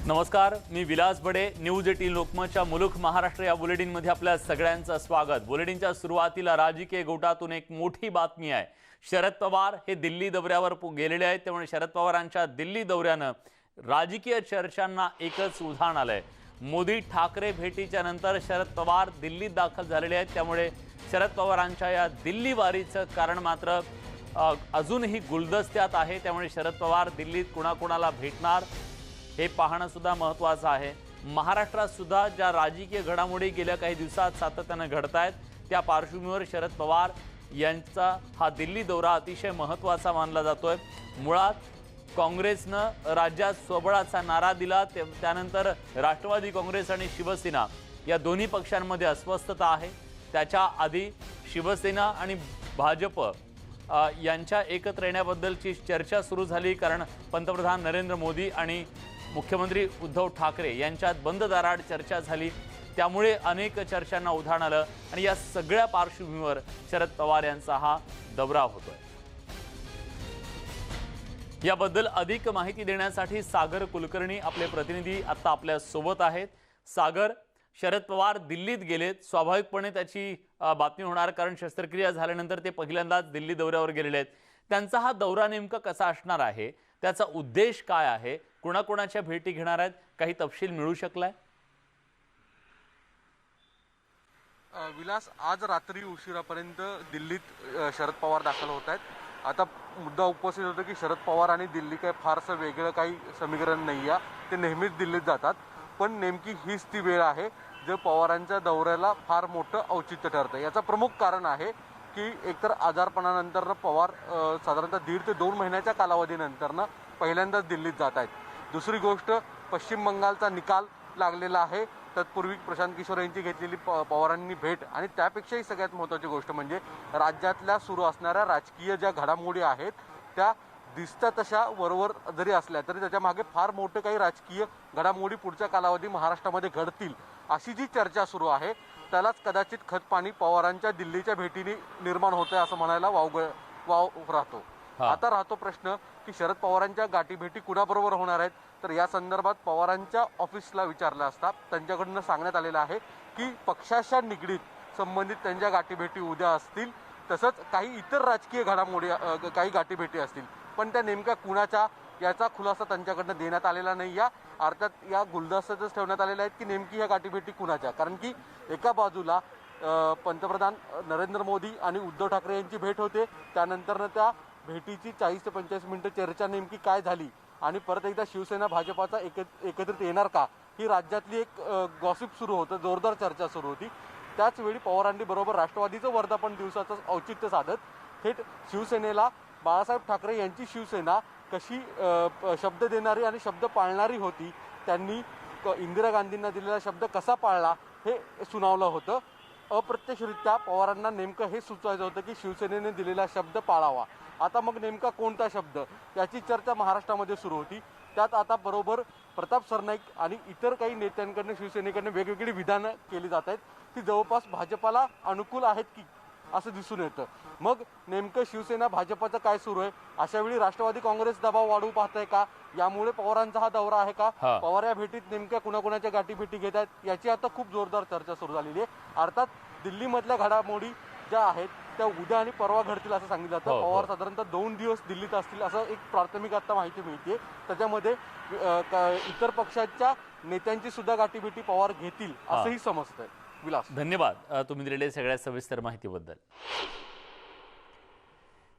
नमस्कार, मी विलास बडे. न्यूज 18 लोकमतच्या मुलुख महाराष्ट्र या बुलेटिनमध्ये आपल्या सगळ्यांचं स्वागत. बुलेटिनच्या सुरुवातीला राजकीय गोटातून एक मोठी बातमी आहे. शरद पवार हे दिल्ली दौऱ्यावर गेलेले आहेत. त्यामुळे शरद पवारांच्या दिल्ली दौऱ्यानं राजकीय चर्चांना एकच उधाण आलंय. मोदी ठाकरे भेटीच्या नंतर शरद पवार दिल्लीत दाखल झालेले आहेत. त्यामुळे शरद पवारांच्या या दिल्ली वारीचं कारण मात्र अजूनही गुलदस्त्यात आहे. त्यामुळे शरद पवार दिल्लीत कुणाकुणाला भेटणार हे पाहणं सुद्धा महत्त्वाचं आहे. महाराष्ट्रात सुद्धा ज्या राजकीय घडामोडी गेल्या काही दिवसात सातत्यानं घडत आहेत, त्या पार्श्वभूमीवर शरद पवार यांचा हा दिल्ली दौरा अतिशय महत्त्वाचा मानला जातोय. मुळात काँग्रेसनं राज्यात स्वबळाचा नारा दिला, त्यानंतर राष्ट्रवादी काँग्रेस आणि शिवसेना या दोन्ही पक्षांमध्ये अस्वस्थता आहे. त्याच्या आधी शिवसेना आणि भाजप यांच्या एकत्र येण्याबद्दलची चर्चा सुरू झाली, कारण पंतप्रधान नरेंद्र मोदी आणि मुख्यमंत्री उद्धव ठाकरे यांच्यात बंद दाराआड चर्चा झाली. त्यामुळे अनेक चर्चांना उधाण आलं आणि या सगळ्या पार्श्वभूमीवर शरद पवार यांचा हा दौरा होतोय. याबद्दल अधिक माहिती देण्यासाठी सागर कुलकर्णी आपले प्रतिनिधी आता आपल्या सोबत आहेत. सागर, शरद पवार दिल्लीत गेलेत, स्वाभाविकपणे त्याची बातमी होणार, कारण शस्त्रक्रिया झाल्यानंतर ते पहिल्यांदाच दिल्ली दौऱ्यावर गेलेले आहेत. त्यांचा हा दौरा नेमका कसा असणार आहे, त्याचा उद्देश काय आहे, कोणाकोणाच्या भेटी घेणार आहेत, काही तपशील मिळू शकलाय? विलास, आज रात्री उशिरापर्यंत दिल्लीत शरद पवार दाखल होत आहेत. आता मुद्दा उपस्थित होतो की शरद पवार आणि दिल्ली काही फारसं वेगळं काही समीकरण नाही आहे. ते नेहमीच दिल्लीत जातात, पण नेमकी हीच ती वेळ आहे जे पवारांच्या दौऱ्याला फार मोठं औचित्य ठरतं. याचं प्रमुख कारण आहे की एकतर आजारपणानंतरनं पवार साधारणतः 1.5 ते 2 महिन्याच्या कालावधीनंतरनं पहिल्यांदाच दिल्लीत जात आहेत. दुसरी गोष्ट, पश्चिम बंगालचा निकाल लागलेला आहे. तत्पूर्वी प्रशांत किशोर यांची घेतलेली पवारांनी भेट, आणि त्यापेक्षाही सगळ्यात महत्त्वाची गोष्ट म्हणजे राज्यातल्या सुरू असणाऱ्या राजकीय ज्या घडामोडी आहेत त्या दिसतात तशा वरवर जरी असल्या तरी त्याच्या मागे फार मोठं काही राजकीय घडामोडी पुढच्या कालावधी महाराष्ट्रामध्ये घडतील अशी जी चर्चा सुरू आहे, त्यालाच कदाचित खतपाणी पवारांच्या दिल्लीच्या भेटीने निर्माण होतंय असं म्हणायला वाव राहतो. आता राहतो प्रश्न की शरद पवारांच्या गाठीभेटी कुणाबरोबर होणार आहेत. तर या संदर्भात पवारांच्या ऑफिसला विचारलं असता त्यांच्याकडून सांगण्यात आलेलं आहे की पक्षाच्या निगडीत संबंधित त्यांच्या गाठीभेटी उद्या असतील. तसंच काही इतर राजकीय घडामोडी काही गाठीभेटी असतील, पण त्या नेमक्या कुणाच्या याचा खुलासा त्यांच्याकडनं देण्यात आलेला नाही. या अर्थात या गुलदस्त्यातच ठेवण्यात आलेल्या आहेत की नेमकी ह्या गाठीभेटी कुणाच्या. कारण की एका बाजूला पंतप्रधान नरेंद्र मोदी आणि उद्धव ठाकरे यांची भेट होते, त्यानंतरनं त्या भेटीची 40 ते 45 मिनिटं चर्चा नेमकी काय झाली आणि परत एकदा शिवसेना भाजपाचा एकत्रित येणार का, ही राज्यातली एक गॉसिप सुरू होतं, जोरदार चर्चा सुरू होती. त्याचवेळी पवारांनी बरोबर राष्ट्रवादीचं वर्धापन दिवसाचं औचित्य साधत थेट शिवसेनेला बाळासाहेब ठाकरे यांची शिवसेना कशी शब्द देणारी आणि शब्द पाळणारी होती, त्यांनी इंदिरा गांधींना दिलेला शब्द कसा पाळला हे सुनावलं होतं. अप्रत्यक्षरित्या पवारांना नेमकं हे सुचवायचं होतं की शिवसेनेने दिलेला शब्द पाळावा. आता मग नेमका कोणता शब्द, याची चर्चा महाराष्ट्रामध्ये सुरू होती. त्यात आता बरोबर प्रताप सरनाईक आणि इतर काही नेत्यांकडनं शिवसेनेकडनं वेगवेगळी विधानं केली जात आहेत, ती जवळपास भाजपाला अनुकूल आहेत की असं दिसून येतं. मग नेमकं शिवसेना भाजपाचं काय सुरू आहे, अशावेळी राष्ट्रवादी काँग्रेस दबाव वाढवू पाहत आहे का, यामुळे पवारांचा हा दौरा आहे का, पवार या भेटीत नेमक्या कुणाकुणाच्या गाठीभेटी घेत आहेत, याची आता खूप जोरदार चर्चा सुरू झालेली आहे. अर्थात दिल्लीमधल्या घडामोडी ज्या आहेत त्या उद्या आणि परवा घडतील असं सांगितलं जातं. पवार साधारणतः 2 दिवस दिल्लीत असतील असं एक प्राथमिक आता माहिती मिळते. त्याच्यामध्ये इतर पक्षाच्या नेत्यांची सुद्धा गाठीभेटी पवार घेतील असंही समजतंय. विलास, धन्यवाद तुम्ही दिलेल्या सगळ्या सविस्तर माहितीबद्दल.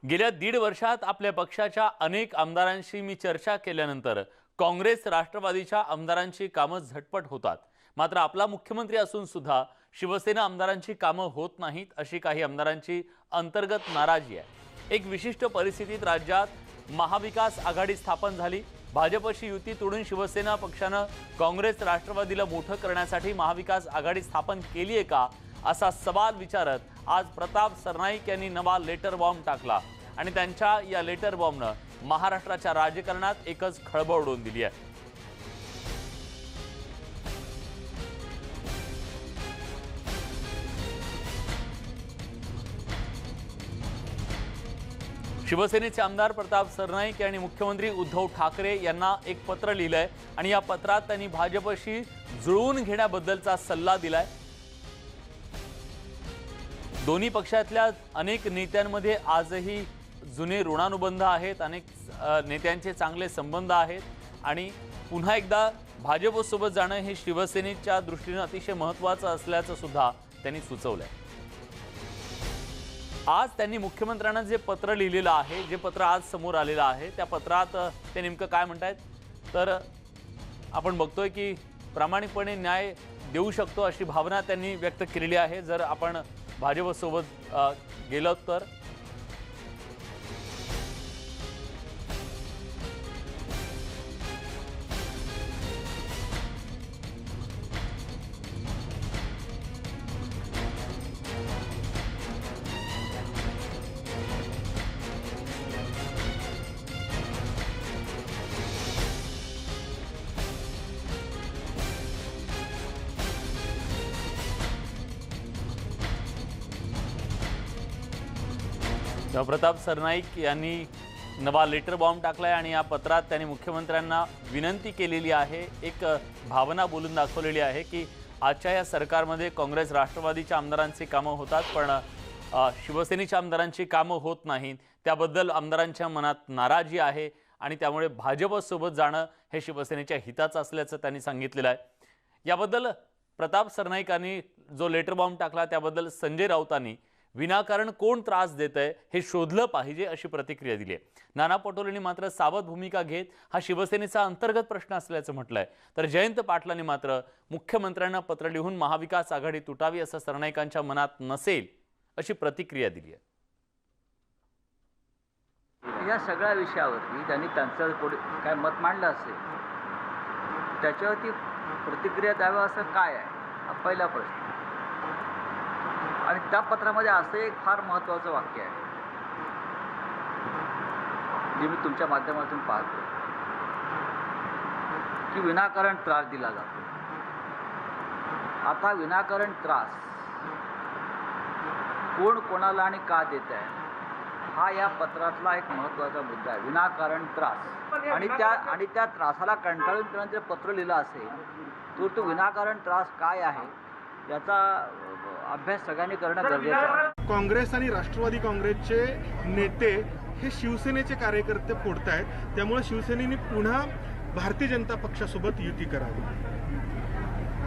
गेल्या 1.5 वर्षात आपल्या पक्षाच्या अनेक आमदारांशी मी चर्चा केल्यानंतर काँग्रेस राष्ट्रवादीच्या आमदारांची कामं झटपट होतात, मात्र आपला मुख्यमंत्री असून सुद्धा शिवसेना आमदारांची कामं होत नाहीत, अशी काही आमदारांची अंतर्गत नाराजी आहे. एक विशिष्ट परिस्थितीत राज्यात महाविकास आघाडी स्थापन झाली. भाजपशी युती तोडून शिवसेना पक्षानं काँग्रेस राष्ट्रवादीला मोठं करण्यासाठी महाविकास आघाडी स्थापन केली आहे का, असा सवाल विचारत आज प्रताप सरनाईक यांनी नवा लेटर बॉम्ब टाकला आणि त्यांच्या या लेटर बॉम्बनं महाराष्ट्राच्या राजकारणात एकच खळबळ उडवून दिली आहे. शिवसेनेचे आमदार प्रताप सरनाईक यांनी मुख्यमंत्री उद्धव ठाकरे यांना एक पत्र लिहिलंय आणि या पत्रात त्यांनी भाजपशी जुळवून घेण्याबद्दलचा सल्ला दिलाय। दोन्ही पक्षातल्या अनेक नेत्यांमध्ये आजही जुने ऋणानुबंध आहेत, अनेक नेत्यांचे चांगले संबंध आहेत आणि पुन्हा एकदा भाजपसोबत जाणं हे शिवसेनेच्या दृष्टीने अतिशय महत्त्वाचं असल्याचं सुद्धा त्यांनी सुचवलंय। आज त्यांनी मुख्यमंत्र्यांना जे पत्र लिहिलेलं आहे, जे पत्र आज समोर आलेलं आहे, त्या पत्रात ते नेमकं काय म्हणतायत तर आपण बघतोय की प्रामाणिकपणे न्याय देऊ शकतो अशी भावना त्यांनी व्यक्त केलेली आहे। जर आपण भाजपसोबत गेलो तर प्रताप सरनाईक यांनी नवा लेटर बॉम्ब टाकलाय आणि या पत्रात त्यांनी मुख्यमंत्र्यांना विनंती केलेली आहे, एक भावना बोलून दाखवलेली आहे की आजच्या या सरकारमध्ये काँग्रेस राष्ट्रवादीच्या आमदारांची कामं होतात पण शिवसेनेच्या आमदारांची कामं होत नाहीत। त्याबद्दल आमदारांच्या मनात नाराजी आहे आणि त्यामुळे भाजपसोबत जाणं हे शिवसेनेच्या हिताचं असल्याचं त्यांनी सांगितलेलं आहे। याबद्दल प्रताप सरनाईकांनी जो लेटर बॉम्ब टाकला त्याबद्दल संजय राऊतांनी विनाकारण कोण त्रास देतंय हे शोधलं पाहिजे अशी प्रतिक्रिया दिली आहे। नाना पटोलेंनी मात्र सावध भूमिका घेत हा शिवसेनेचा अंतर्गत प्रश्न असल्याचं म्हटलंय, तर जयंत पाटलांनी मात्र मुख्यमंत्र्यांना पत्र लिहून महाविकास आघाडी तुटावी असं सरनाईकांच्या मनात नसेल अशी प्रतिक्रिया दिली आहे। या सगळ्या विषयावरती त्यांनी त्यांचं काय मत मांडलं असेल त्याच्यावरती प्रतिक्रिया द्यावं असं काय आहे हा पहिला प्रश्न। आणि त्या पत्रामध्ये असं एक फार महत्त्वाचं वाक्य आहे जे मी तुमच्या माध्यमातून पाहतो की विनाकारण त्रास दिला जातो। आता विनाकारण त्रास कोण कोणाला आणि का देत आहे हा या पत्रातला एक महत्त्वाचा मुद्दा आहे। विनाकारण त्रास आणि त्या त्रासाला कंटाळून त्यांनी जे पत्र लिहिलं असेल तर तो विनाकारण त्रास काय आहे याचा अभ्यास सगळ्यांनी करणं गरजेचं आहे। काँग्रेस आणि राष्ट्रवादी काँग्रेसचे नेते हे शिवसेनेचे कार्यकर्ते फोडतायत, त्यामुळे शिवसेनेने पुन्हा भारतीय जनता पक्षासोबत युती करावी।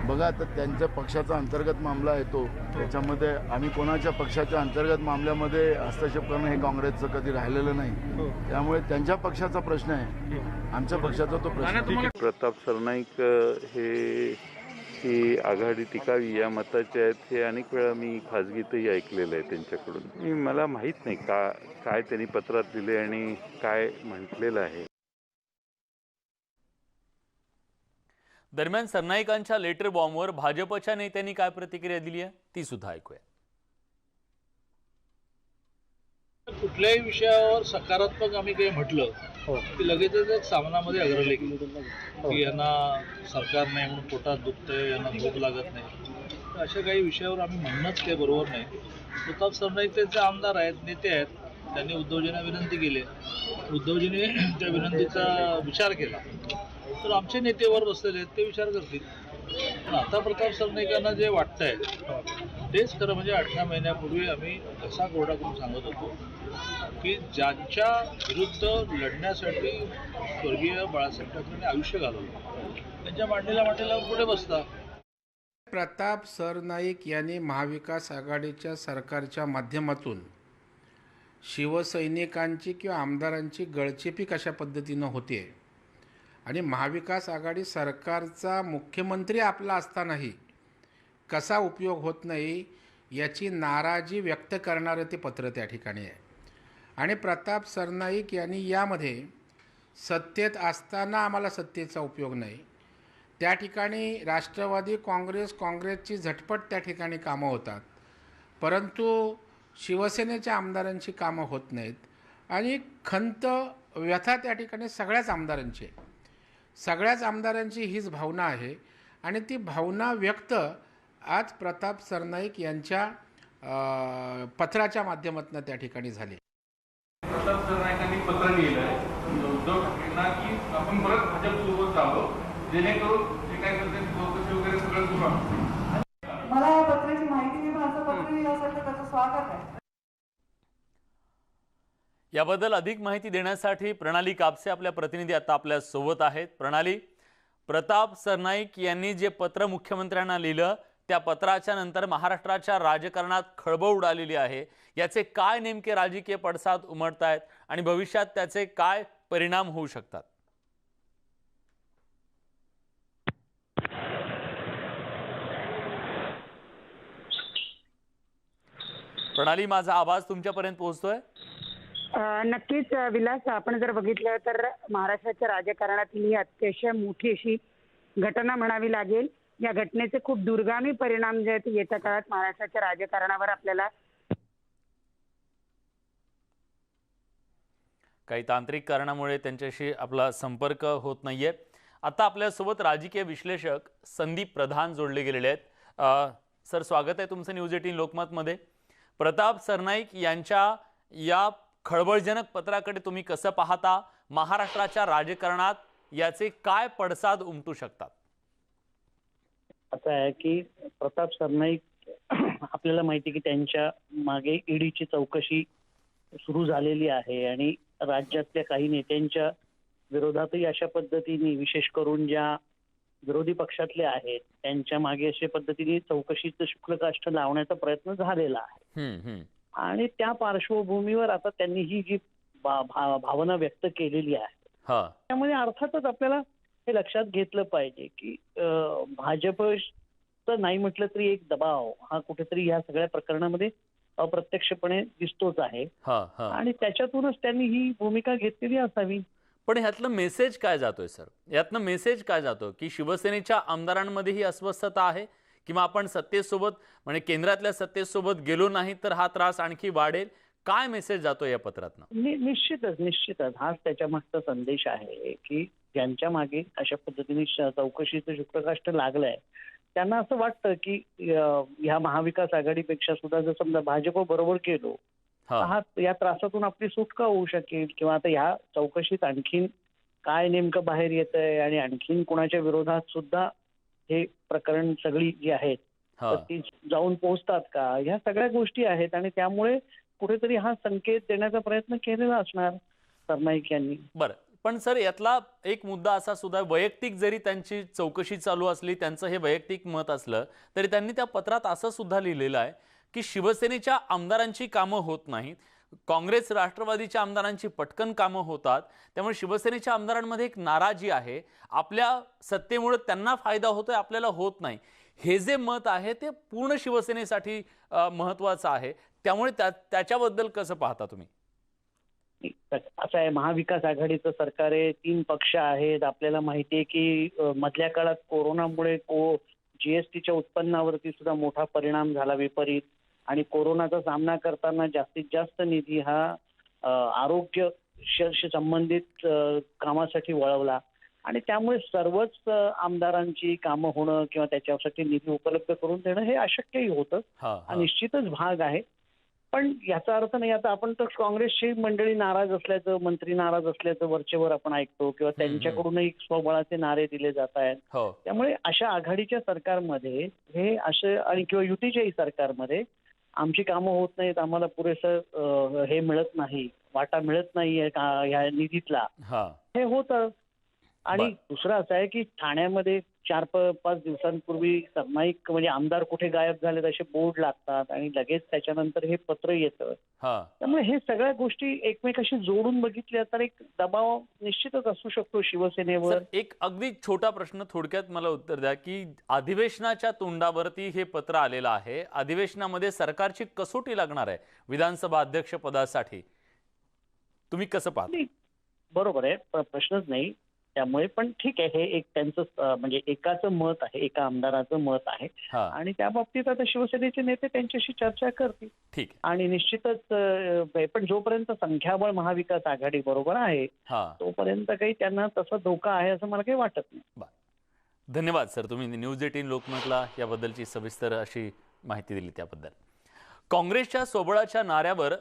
बघा आता त्यांच्या पक्षाचा अंतर्गत मामला येतो, त्याच्यामध्ये आम्ही कोणाच्या पक्षाच्या अंतर्गत मामल्यामध्ये हस्तक्षेप करणं हे काँग्रेसचं कधी राहिलेलं नाही, त्यामुळे त्यांच्या पक्षाचा प्रश्न आहे, आमच्या पक्षाचा तो प्रश्न। प्रताप सरनाईक ही आघाडी टिकावी या मताचे आहेत हे अनेक वेळा मी खाजगीतही ऐकलेलं आहे त्यांच्याकडून। मला माहीत नाही काय त्यांनी पत्रात लिहिले आणि काय म्हटलेलं आहे। दरम्यान सरनाईकांच्या लेटर बॉम्बवर भाजपच्या नेत्यांनी काय प्रतिक्रिया दिली आहे ती सुद्धा ऐकूया। कुठल्याही विषयावर सकारात्मक आम्ही काही म्हटलं की लगेचच एक सामनामध्ये अग्रलेख की यांना सरकार नाही म्हणून पोटात दुखतंय, यांना झोप लागत नाही, अशा काही विषयावर आम्ही म्हणणंच काही बरोबर नाही। प्रताप सरनाईक त्यांचे आमदार आहेत, नेते आहेत, त्यांनी उद्धवजींना विनंती केली, उद्धवजींनी त्या विनंतीचा विचार केला तर आमचे नेतेवर बसलेले आहेत ते विचार करतील। पण आता प्रताप सरनाईकांना जे वाटतंय तेच खरं म्हणजे 18 महिन्यापूर्वी आम्ही असा कोरडा करून सांगत होतो की ज्यांच्या विरुद्ध लढण्यासाठी स्वर्गीय बाळासाहेब ठाकरेंनी आयुष्य घालवलं त्यांच्या मांडीला पुढे बसता। प्रताप सरनाईक यांनी महाविकास आघाडीच्या सरकारच्या माध्यमातून शिवसैनिकांची किंवा आमदारांची गळचेपी कशा पद्धतीनं होते आणि महाविकास आघाडी सरकारचा मुख्यमंत्री आपला असतानाही कसा उपयोग होत नाही याची नाराजी व्यक्त करणारं ते पत्र त्या ठिकाणी आहे। आणि प्रताप सरनाईक यांनी यामध्ये सत्तेत असताना आम्हाला सत्तेचा उपयोग नाही, त्या ठिकाणी राष्ट्रवादी काँग्रेसची झटपट त्या ठिकाणी कामं होतात, परंतु शिवसेनेच्या आमदारांची कामं होत नाहीत आणि खंत व्यथा त्या ठिकाणी सगळ्याच आमदारांची हीच भावना आहे आणि ती भावना व्यक्त आज प्रताप सरनाईक यांच्या पत्राच्या माध्यमातून त्या ठिकाणी झाली। प्रताप सरनाईकांनी पत्र लिहिलं आहे उद्धव ठाकरेंना की आपण परत भाजप सोबत जावं, जेणेकरून जे काय करते चौकशी वगैरे सगळं सुरू आहे. मला या पत्राची माहिती नाही, पण असं पत्र लिहिलं असेल तर त्याचं स्वागत आहे. याबद्दल अधिक माहिती देण्यासाठी प्रणाली कापसे आपल्या प्रतिनिधी आता आपल्या सोबत आहेत. प्रणाली, प्रताप सरनाईक यांनी जे पत्र मुख्यमंत्र्यांना लिहिलं त्या पत्राच्या नंतर महाराष्ट्राच्या राजकारणात खळबळ उडालेली आहे. याचे काय नेमके राजकीय पडसाद उमटत आहेत आणि भविष्यात त्याचे काय परिणाम होऊ शकतात? प्रणाली, माझा आवाज तुमच्यापर्यंत पोहोचतोय? नक्कीच विलास, आपण जर बघितलं तर महाराष्ट्राच्या राजकारणातील ही अतिशय मोठी अशी घटना म्हणावी लागेल. या घटनेचे खूप दूरगामी परिणाम जे आहेत येत्या काळात महाराष्ट्राच्या राजकारणावर आपल्याला काही तांत्रिक कारणामुळे त्यांच्याशी आपला संपर्क होत नाहीये. आता आपल्यासोबत राजकीय विश्लेषक संदीप प्रधान जोडले गेलेले आहेत. सर, स्वागत आहे तुमचं न्यूज 18 लोकमतमध्ये. प्रताप सरनाईक यांच्या या खळबळजनक पत्राकडे तुम्ही कसं पाहता? महाराष्ट्राच्या राजकारणात याचे काय पडसाद उमटू शकतात? असं आहे की प्रताप सरनाईक आपल्याला माहिती की त्यांच्या मागे ईडीची चौकशी सुरू झालेली आहे आणि राज्यातल्या काही नेत्यांच्या विरोधातही अशा पद्धतीने, विशेष करून ज्या विरोधी पक्षातले आहेत त्यांच्या मागे अशा पद्धतीने चौकशीचं शुक्लकाष्ठ लावण्याचा प्रयत्न झालेला आहे. आणि त्या पार्श्वभूमीवर आता त्यांनी ही जी भावना व्यक्त केलेली आहे, त्यामुळे अर्थातच आपल्याला हे लक्षात घेतलं पाहिजे की भाजपचं नाही म्हटलं तरी एक दबाव हा कुठेतरी या सगळ्या प्रकरणामध्ये अप्रत्यक्षपणे दिसतोच आहे आणि त्याच्यातूनच त्यांनी ही भूमिका घेतलेली असावी. पण ह्यातलं मेसेज काय जातोय सर? यातनं मेसेज काय जातो की शिवसेनेच्या आमदारांमध्ये ही अस्वस्थता आहे किंवा आपण सत्तेसोबत म्हणजे केंद्रातल्या सत्तेसोबत गेलो नाही तर हा त्रास आणखी वाढेल? काय मेसेज जातो या पत्रातनं? निश्चितच हाच त्याच्या मागचा संदेश आहे की ज्यांच्या मागे अशा पद्धतीने चौकशीचं शुक्लकाष्ठ लागलंय त्यांना असं वाटतं की ह्या महाविकास आघाडीपेक्षा सुद्धा जर समजा भाजप बरोबर केलो हा या त्रासातून आपली सुटका होऊ शकेल किंवा आता ह्या चौकशीत आणखीन काय नेमकं बाहेर येतंय आणि आणखीन कुणाच्या विरोधात सुद्धा हे प्रकरण सगळी जी आहेत तर ती जाऊन पोहोचतात का, ह्या सगळ्या गोष्टी आहेत आणि त्यामुळे कुठेतरी हा संकेत देण्याचा प्रयत्न केलेला असणार सरनाईक यांनी. बरं, पण सर यातला एक मुद्दा असा सुद्धा, वैयक्तिक जरी त्यांची चौकशी चालू असली, त्यांचं हे वैयक्तिक मत असलं तरी त्यांनी त्या पत्रात असं सुद्धा लिहिलेलं आहे की शिवसेनेच्या आमदारांची कामं होत नाहीत, काँग्रेस राष्ट्रवादीच्या आमदारांची पटकन कामं होतात, त्यामुळे शिवसेनेच्या आमदारांमध्ये एक नाराजी आहे, आपल्या सत्तेमुळे त्यांना फायदा होतोय, आपल्याला होत नाही. हे जे मत आहे ते पूर्ण शिवसेनेसाठी महत्वाचं आहे. त्यामुळे त्याच्याबद्दल कसं पाहता तुम्ही? असं आहे, महाविकास आघाडीचं सरकार आहे, 3 पक्ष आहेत. आपल्याला माहिती आहे की मधल्या काळात कोरोनामुळे जीएसटीच्या उत्पन्नावरती सुद्धा मोठा परिणाम झाला विपरीत आणि कोरोनाचा सामना करताना जास्तीत जास्त निधी हा आरोग्याशी संबंधित कामासाठी वळवला आणि त्यामुळे सर्वच आमदारांची कामं होणं किंवा त्याच्यासाठी निधी उपलब्ध करून देणं हे अशक्यही होतं. हा निश्चितच भाग आहे. पण याचा अर्थ नाही आता आपण तर काँग्रेसची मंडळी नाराज असल्याचं, मंत्री नाराज असल्याचं वरचेवर आपण ऐकतो किंवा त्यांच्याकडूनही स्वबळाचे नारे दिले जात आहेत. त्यामुळे अशा आघाडीच्या सरकारमध्ये हे असे आणि किंवा युतीच्याही सरकारमध्ये आमची कामं होत नाहीत, आम्हाला पुरेसं हे मिळत नाही, वाटा मिळत नाहीये ह्या निधीतला, हे होतं. आणि दुसरं असं आहे की ठाण्यामध्ये 4-5 दिवसांपूर्वी सरनाईक म्हणजे आमदार कुठे गायब झालेत असे बोर्ड लागतात आणि लगेच त्याच्यानंतर हे पत्र येतं. त्यामुळे हे सगळ्या गोष्टी एकमेकाशी जोडून बघितल्या तर एक दबाव निश्चितच असू शकतो शिवसेनेवर. एक अगदी छोटा प्रश्न थोडक्यात मला उत्तर द्या की अधिवेशनाच्या तोंडावरती हे पत्र आलेलं आहे, अधिवेशनामध्ये सरकारची कसोटी लागणार आहे विधानसभा अध्यक्ष पदासाठी, तुम्ही कसं पाहता? बरोबर आहे, प्रश्नच नाही. त्यामुळे पण ठीक आहे, हे एक त्यांचं म्हणजे एकाचं मत आहे, एका आमदाराचं मत आहे आणि त्या बाबतीत आता शिवसेनेचे नेते त्यांच्याशी चर्चा करतील. ठीक आणि निश्चितच पण जोपर्यंत संख्याबळ महाविकास आघाडी बरोबर आहे तोपर्यंत काही त्यांना तसा धोका आहे असं मला काही वाटत नाही. धन्यवाद सर, तुम्ही न्यूज 18 लोकमतला याबद्दलची सविस्तर अशी माहिती दिली त्याबद्दल. काँग्रेसच्या सोबळाच्या नाऱ्यावर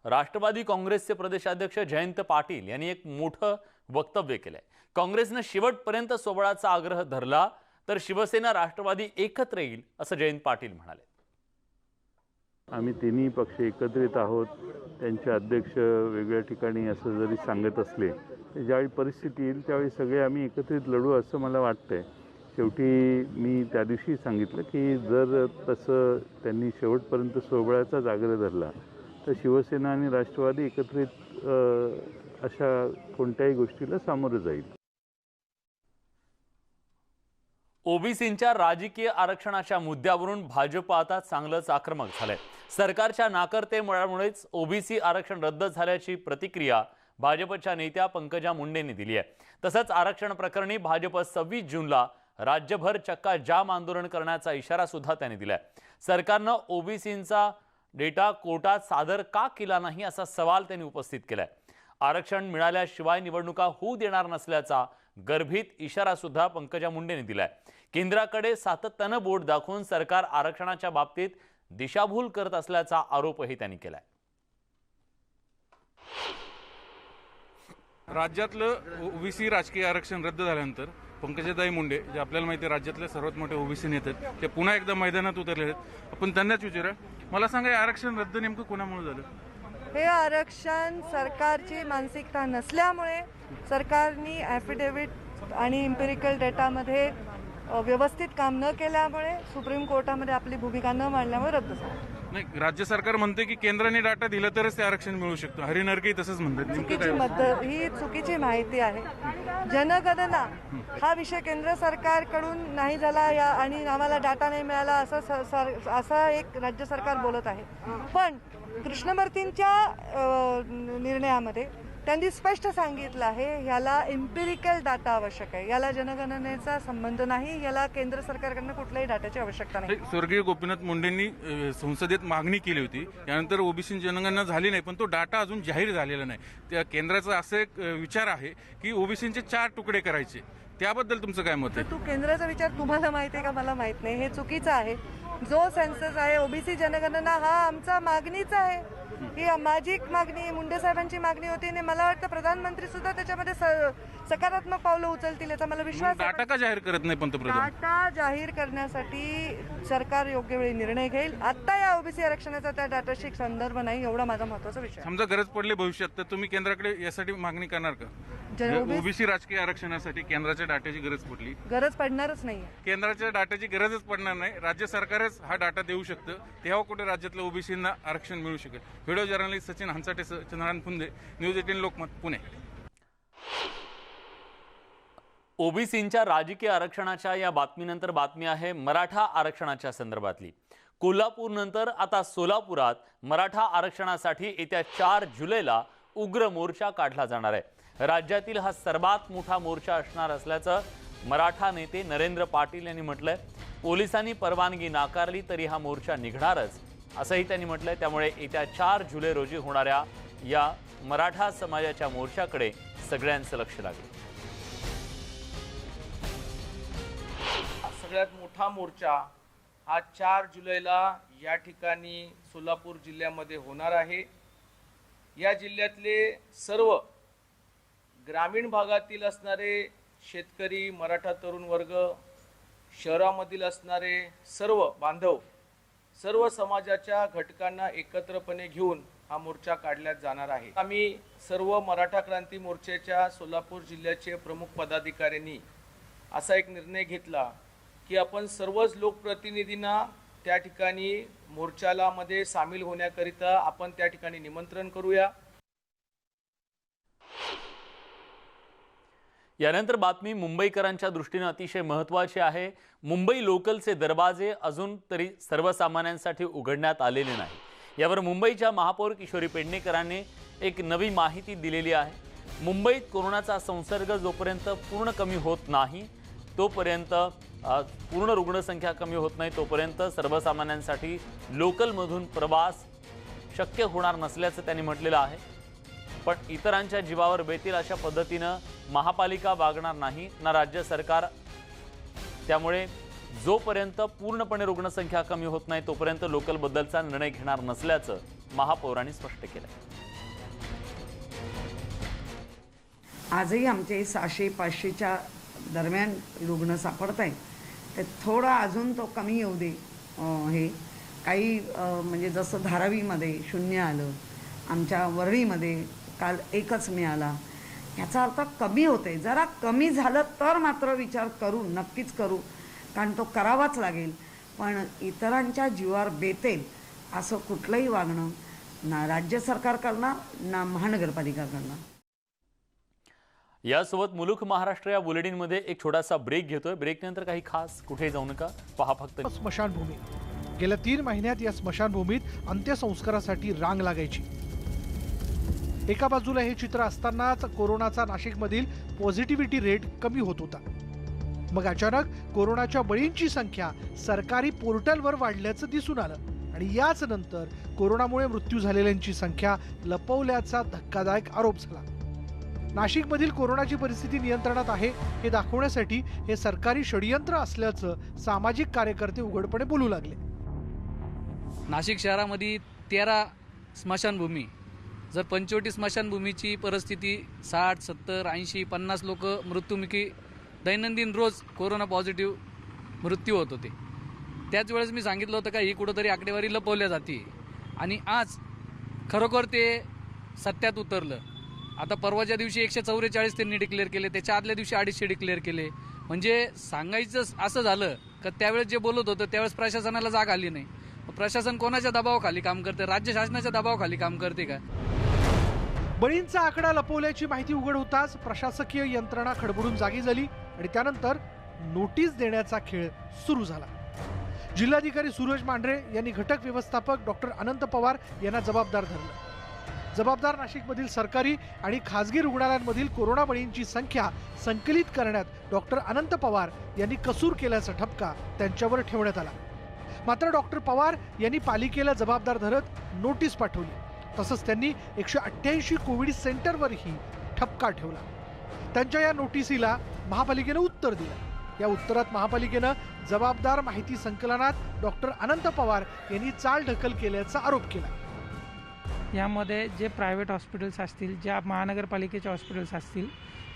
राष्ट्रवादी काँग्रेसचे प्रदेशाध्यक्ष जयंत पाटील यांनी एक मोठं वक्तव्य केलंय. काँग्रेसने शेवटपर्यंत सोबळाचा आग्रह धरला तर शिवसेना राष्ट्रवादी एकत्र येईल असं जयंत पाटील म्हणाले. आम्ही तिन्ही पक्ष एकत्रित आहोत. त्यांचे अध्यक्ष वेगळ्या ठिकाणी असं जरी सांगत असले तर ज्यावेळी परिस्थिती येईल त्यावेळी सगळे आम्ही एकत्रित लढू असं मला वाटतंय. शेवटी मी त्या दिवशी सांगितलं की जर तसं त्यांनी शेवटपर्यंत सोबळाचाच आग्रह धरला तर शिवसेना आणि राष्ट्रवादी एकत्रित अशा कोणत्याही गोष्टीला सामोरं जाईल. ओबीसींच्या राजकीय आरक्षणाच्या मुद्द्यावरून भाजप आता चांगलंच आक्रमक झालंय. सरकारच्या नाकर्तेमुळेच ओबीसी आरक्षण रद्द झाल्याची प्रतिक्रिया भाजपच्या नेत्या पंकजा मुंडेंनी दिली आहे. तसंच आरक्षण प्रकरणी भाजप 26 जूनला राज्यभर चक्का जाम आंदोलन करण्याचा इशारा सुद्धा त्यांनी दिलाय. सरकारनं ओबीसींचा डेटा कोर्टात सादर का केला नाही असा सवाल त्यांनी उपस्थित केलाय. आरक्षण मिळाल्याशिवाय निवडणुका होऊ देणार नसल्याचा गर्भित इशारा सुद्धा पंकजा मुंडेंनी दिलाय. केंद्राकडे सातत्यानं बोट दाखवून सरकार आरक्षणाच्या बाबतीत दिशाभूल करत असल्याचा आरोपही त्यांनी केलाय. राज्यातलं ओबीसी राजकीय आरक्षण रद्द झाल्यानंतर पंकजाताई मुंडे जे आपल्याला माहिती आहे राज्यातले सर्वात मोठे ओबीसी नेते आहेत ते पुन्हा एकदा मैदानात उतरले आहेत. आपण त्यांनाच विचारा, मला सांगा, हे आरक्षण रद्द नेमकं कोणामुळे झालं? हे आरक्षण सरकारची मानसिकता नसल्यामुळे, सरकारने ॲफिडेव्हिट आणि इम्पेरिकल डेटामध्ये व्यवस्थित काम न केल्यामुळे, सुप्रीम कोर्टामध्ये आपली भूमिका न मांडल्यामुळे रद्द झालं. नाही, राज्य सरकार म्हणते की केंद्राने डाटा दिला तरच ते आरक्षण मिळू शकतं. हरिनरके तसंच म्हणतात. ही चुकीची माहिती आहे. जनगणना हा विषय केंद्र सरकारकडून नाही झाला आणि आम्हाला डाटा नाही मिळाला असं एक राज्य सरकार बोलत आहे. पण कृष्णमूर्तींच्या निर्णयामध्ये त्यांनी स्पष्ट सांगितलं आहे याला एम्पिरिकल डाटा आवश्यक आहे, याला जनगणनेचा संबंध नाही, याला केंद्र सरकारकडनं कुठल्याही डाटाची आवश्यकता नाही. स्वर्गीय गोपीनाथ मुंडेंनी संसदेत मागणी केली होती, त्यानंतर ओबीसी जनगणना झाली नाही, पण तो डाटा अजून जाहीर झालेला नाही. त्या केंद्राचा असं एक विचार आहे की ओबीसींचे 4 तुकडे करायचे. त्याबद्दल तुमचं काय मत आहे? तो केंद्राचा विचार तुम्हाला माहिती आहे का? मला माहित नाही. हे चुकीचं आहे. जो सेन्सस आहे, ओबीसी जनगणना हा आमचा मागणीच आहे. ही माझी मागणी, मुंडे साहेबांची मागणी होती आणि मला वाटतं प्रधानमंत्री सुद्धा त्याच्यामध्ये सकारात्मक पावलं उचलतील याचा मला विश्वास आहे. डाटा का जाहीर करत नाही पंतप्रधान? डाटा जाहीर करण्यासाठी सरकार योग्य वेळी निर्णय घेईल. आता या ओबीसी आरक्षणाचा त्या डाटाशी संदर्भ नाही, एवढा माझा महत्त्वाचा विषय. समजा गरज पडली भविष्यात तर तुम्ही केंद्राकडे यासाठी मागणी करणार का? ओबीसी राजकीय आरक्षणासाठी केंद्राच्या डाटाची गरज पडली? गरज पडणारच नाही. केंद्राच्या डाटाची गरजच पडणार नाही, राज्य सरकारच हा डाटा देऊ शकतं. तेव्हा कुठे राज्यातल्या ओबीसींना आरक्षण मिळू शकेल. Video journalist Sachin Hansate, Chandrakant Phunde, news 18 Lokmat, Pune. ओबीसींच्या राजकीय आरक्षणाच्या या बातमीनंतर बातमी आहे मराठा आरक्षणाच्या संदर्भातली. कोल्हापूरनंतर आता सोलापुरात मराठा आरक्षणासाठी येत्या 4 जुलैला उग्र मोर्चा काढला जाणार आहे. राज्यातील हा सर्वात मोठा मोर्चा असणार असल्याचं मराठा नेते नरेंद्र पाटील यांनी म्हटलंय. पोलिसांनी परवानगी नाकारली तरी हा मोर्चा निघणारच असंही त्यांनी म्हटलंय. त्यामुळे येत्या 4 जुलै रोजी होणाऱ्या या मराठा समाजाच्या मोर्चाकडे सगळ्यांचं लक्ष लागेल. सगळ्यात मोठा मोर्चा हा 4 जुलैला या ठिकाणी सोलापूर जिल्ह्यामध्ये होणार आहे. या जिल्ह्यातले सर्व ग्रामीण भागातील असणारे शेतकरी, मराठा तरुण वर्ग, शहरामधील असणारे सर्व बांधव, सर्व समाजाच्या घटकांना एकत्रपणे घेऊन हा मोर्चा काढण्यात जाणार आहे. आम्ही सर्व मराठा क्रांती मोर्चाच्या सोलापूर जिल्ह्याचे प्रमुख पदाधिकाऱ्यांनी असा एक निर्णय घेतला की आपण सर्वच लोकप्रतिनिधींना त्या ठिकाणी मोर्चाला मध्ये सामील होण्याकरिता आपण त्या ठिकाणी निमंत्रण करूया. यानंतर बातमी मुंबईकरांच्या दृष्टीने अतिशय महत्त्वाची आहे. मुंबई लोकलचे दरवाजे अजून तरी सर्वसामान्यांसाठी उघडण्यात आलेले नाही. यावर मुंबईच्या महापौर किशोरी पेडणेकरांनी एक नवी माहिती दिलेली आहे. मुंबईत कोरोनाचा संसर्ग जोपर्यंत पूर्ण कमी होत नाही तोपर्यंत, पूर्ण रुग्णसंख्या कमी होत नाही तोपर्यंत सर्वसामान्यांसाठी लोकलमधून प्रवास शक्य होणार नसल्याचं त्यांनी म्हटलेलं आहे. पण इतरांच्या जीवावर बेतील अशा पद्धतीनं महापालिका वागणार नाही ना राज्य सरकार. त्यामुळे जोपर्यंत पूर्णपणे रुग्णसंख्या कमी होत नाही तोपर्यंत लोकलबद्दलचा निर्णय घेणार नसल्याचं महापौरांनी स्पष्ट केलं. आजही आमचे 600-500च्या दरम्यान रुग्ण सापडत आहेत. तर थोडा अजून तो कमी येऊ दे. हे काही म्हणजे जसं धारावीमध्ये 0 आलं, आमच्या वरळीमध्ये काल 1च मिळाला, याचा अर्थ कमी होते. जरा कमी झालं तर मात्र विचार करू, नक्कीच करू, कारण तो करावाच लागेल. पण इतरांच्या जीवावर बेतेल असं कुठलंही वागणं ना राज्य सरकार करणार ना महानगरपालिका करणार. यासोबत मुलुख महाराष्ट्र या बुलेटिनमध्ये एक छोटासा ब्रेक घेतोय. ब्रेकनंतर काही खास कुठे जाऊ नका, पहा फक्त स्मशानभूमी. गेल्या 3 महिन्यात या स्मशानभूमीत अंत्यसंस्कारासाठी रांग लागायची. एका बाजूला हे चित्र असतानाच कोरोनाचा नाशिकमधील पॉझिटिव्हिटी रेट कमी होत होता. मग अचानक कोरोनाच्या बळींची संख्या सरकारी पोर्टलवर वाढल्याचं दिसून आलं आणि याच नंतर कोरोनामुळे मृत्यू झालेल्यांची संख्या लपवल्याचा धक्कादायक आरोप झाला. नाशिकमधील कोरोनाची परिस्थिती नियंत्रणात आहे हे दाखवण्यासाठी हे सरकारी षडयंत्र असल्याचं सामाजिक कार्यकर्ते उघडपणे बोलू लागले. नाशिक शहरामध्ये 13 स्मशानभूमी, जर 25 स्मशानभूमीची परिस्थिती 60, 70, 80, 50 लोक मृत्युमुखी दैनंदिन रोज कोरोना पॉझिटिव्ह मृत्यू होत होते. त्याच वेळेस मी सांगितलं होतं का ही कुठंतरी आकडेवारी लपवल्या जाते आणि आज खरोखर ते सत्यात उतरलं. आता परवाच्या दिवशी 144 त्यांनी डिक्लेअर केले, त्याच्या आदल्या दिवशी 250 डिक्लेअर केले. म्हणजे सांगायचं असं झालं का त्यावेळेस जे बोलत होतं त्यावेळेस प्रशासनाला जाग आली नाही. प्रशासन कोणाच्या दबावाखाली काम करते? राज्य शासनाच्या दबावाखाली काम करते का? बळींचा आकडा लपवल्याची माहिती उघड होताच प्रशासकीय यंत्रणा खडबडून जागी झाली आणि त्यानंतर नोटीस देण्याचा खेळ सुरू झाला. जिल्हाधिकारी सूरज मांढरे यांनी घटक व्यवस्थापक डॉक्टर अनंत पवार यांना जबाबदार धरलं. जबाबदार नाशिकमधील सरकारी आणि खासगी रुग्णालयांमधील कोरोना बळींची संख्या संकलित करण्यात डॉक्टर अनंत पवार यांनी कसूर केल्याचा ठपका त्यांच्यावर ठेवण्यात आला. मात्र डॉक्टर पवार यांनी पालिकेला जबाबदार धरत नोटीस पाठवली. तसंच त्यांनी 188 कोविड सेंटरवरही ठपका ठेवला. त्यांच्या या नोटिसीला महापालिकेनं उत्तर दिलं. या उत्तरात महापालिकेनं जबाबदार माहिती संकलनात डॉक्टर अनंत पवार यांनी चालढकल केल्याचा आरोप केला. यामध्ये जे प्रायव्हेट हॉस्पिटल्स असतील, ज्या महानगरपालिकेचे हॉस्पिटल्स असतील,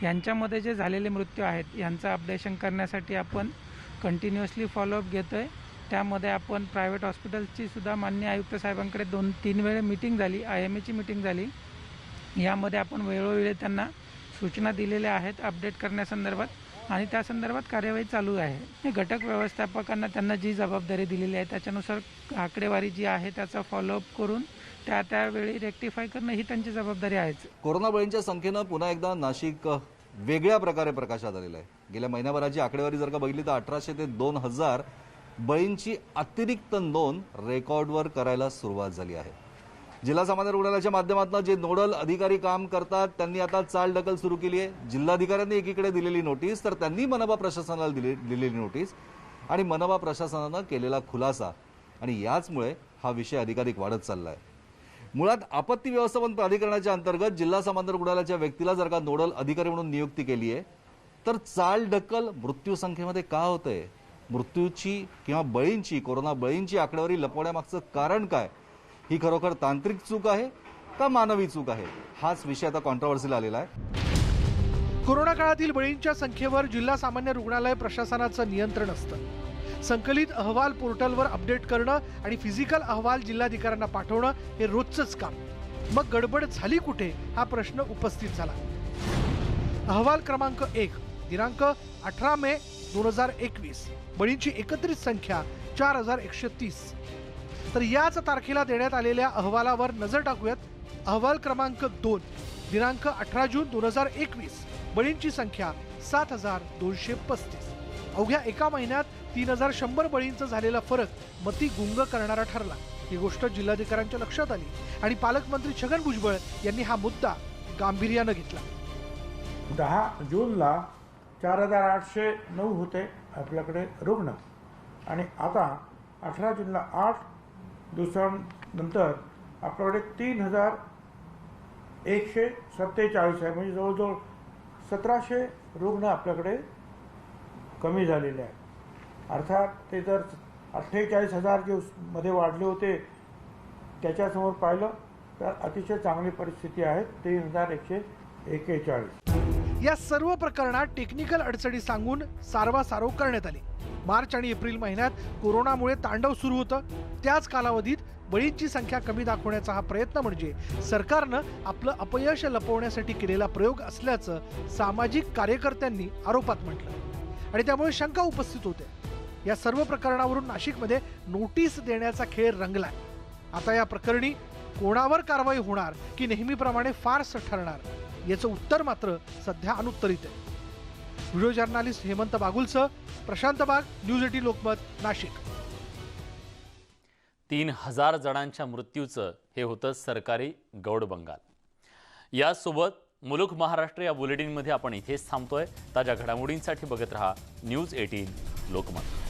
यांच्यामध्ये जे झालेले मृत्यू आहेत यांचं अपडेशन करण्यासाठी आपण कंटिन्युअसली फॉलोअप घेतो आहे. त्यामध्ये आपण प्रायव्हेट हॉस्पिटल्सची सुद्धा माननीय आयुक्त साहेबांकडे 2-3 वेळा मीटिंग झाली, IMAची मीटिंग झाली. यामध्ये आपण वेळोवेळी त्यांना सूचना दिलेल्या आहेत अपडेट करण्यासंदर्भात आणि त्या संदर्भात कार्यवाही चालू आहे. घटक व्यवस्थापकांना त्यांना जी जबाबदारी दिलेली आहे त्याच्यानुसार आकडेवारी जी आहे त्याचा फॉलोअप करून त्यावेळी रेक्टिफाय करणं ही त्यांची जबाबदारी आहेच. कोरोना बळींच्या संख्येनं पुन्हा एकदा नाशिक वेगळ्या प्रकारे प्रकाशात आलेलं आहे. गेल्या महिन्याभराची आकडेवारी जर का बघितली तर 1800 ते 2000 बळींची अतिरिक्त नोंद रेकॉर्डवर करायला सुरुवात झाली आहे. जिल्हा सामान्य रुग्णालयाच्या माध्यमातून जे नोडल अधिकारी काम करतात त्यांनी आता चालढकल सुरू केली आहे. जिल्हाधिकाऱ्यांनी एकीकडे दिलेली नोटीस तर त्यांनी मनपा प्रशासनाला दिलेली नोटीस आणि मनपा प्रशासनानं केलेला खुलासा आणि याचमुळे हा विषय अधिकाधिक वाढत चालला आहे. मुळात आपत्ती व्यवस्थापन प्राधिकरणाच्या अंतर्गत जिल्हा सामान्य रुग्णालयाच्या व्यक्तीला जर का नोडल अधिकारी म्हणून नियुक्ती केली आहे तर चालढकल मृत्यू संख्येमध्ये का होतंय? मृत्यूची किंवा बळींची, कोरोना बळींची आकडेवारी लपवण्यामागचं कारण काय? ही खरोखर तांत्रिक चूक आहे का मानवी चूक आहे? हाच विषय आता कॉन्ट्रोव्हर्सीला आलेला आहे. कोरोना काळातील बळींच्या संख्येवर जिल्हा सामान्य रुग्णालय प्रशासनाचं नियंत्रण असतं. संकलित अहवाल पोर्टलवर अपडेट करणं आणि फिजिकल अहवाल जिल्हाधिकाऱ्यांना पाठवणं हे रोजचंच काम. मग गडबड झाली कुठे हा प्रश्न उपस्थित झाला. अहवाल क्रमांक 1 दिनांक 18 मे 2021 बळींची एकत्रित संख्या 4130. तर याच तारखेला देण्यात आलेल्या अहवालावर नजर टाकूयात. अहवाल क्रमांक 2 दिनांक 18 जून 2021 बळींची संख्या 7235. अवघ्या एका महिन्यात 3100 बळींचा झालेला फरक मती गुंग करणारा ठरला. ही गोष्ट जिल्हाधिकाऱ्यांच्या लक्षात आली आणि पालकमंत्री छगन भुजबळ यांनी हा मुद्दा गांभीर्यानं घेतला. 10 जूनला 4809 होते आपल्याकडे रुग्ण आणि आता 18 जूनला 8 दिवसांनंतर आपल्याकडे 3147 आहे. म्हणजे जवळजवळ 1700 रुग्ण आपल्याकडे कमी झालेले आहेत. अर्थात ते जर 48,000 जे मध्ये वाढले होते त्याच्यासमोर पाहिलं तर अतिशय चांगली परिस्थिती आहे. 3,141. या सर्व प्रकरणात टेक्निकल अडचणी सांगून सारवासारव करण्यात आली. मार्च आणि एप्रिल महिन्यात कोरोनामुळे तांडव सुरू होतं. त्याच कालावधीत बळींची संख्या कमी दाखवण्याचा हा प्रयत्न म्हणजे सरकारनं आपलं अपयश लपवण्यासाठी केलेला प्रयोग असल्याचं सामाजिक कार्यकर्त्यांनी आरोपात म्हटलं आणि त्यामुळे शंका उपस्थित होते. या सर्व प्रकरणावरून नाशिकमध्ये नोटीस देण्याचा खेळ रंगलाय. आता या प्रकरणी कोणावर कारवाई होणार की नेहमीप्रमाणे फार्स ठरणार याचं उत्तर मात्र सध्या अनुत्तरित आहे. व्हिडिओ जर्नालिस्ट हेमंत बागुलसह प्रशांत बाग, न्यूज 18 लोकमत, नाशिक. 3,000 जणांच्या मृत्यूचं हे होतं सरकारी गौड बंगाल. यासोबत मुलुख महाराष्ट्र या बुलेटिनमध्ये आपण इथेच थांबतोय. ताज्या घडामोडींसाठी बघत रहा न्यूज 18 लोकमत.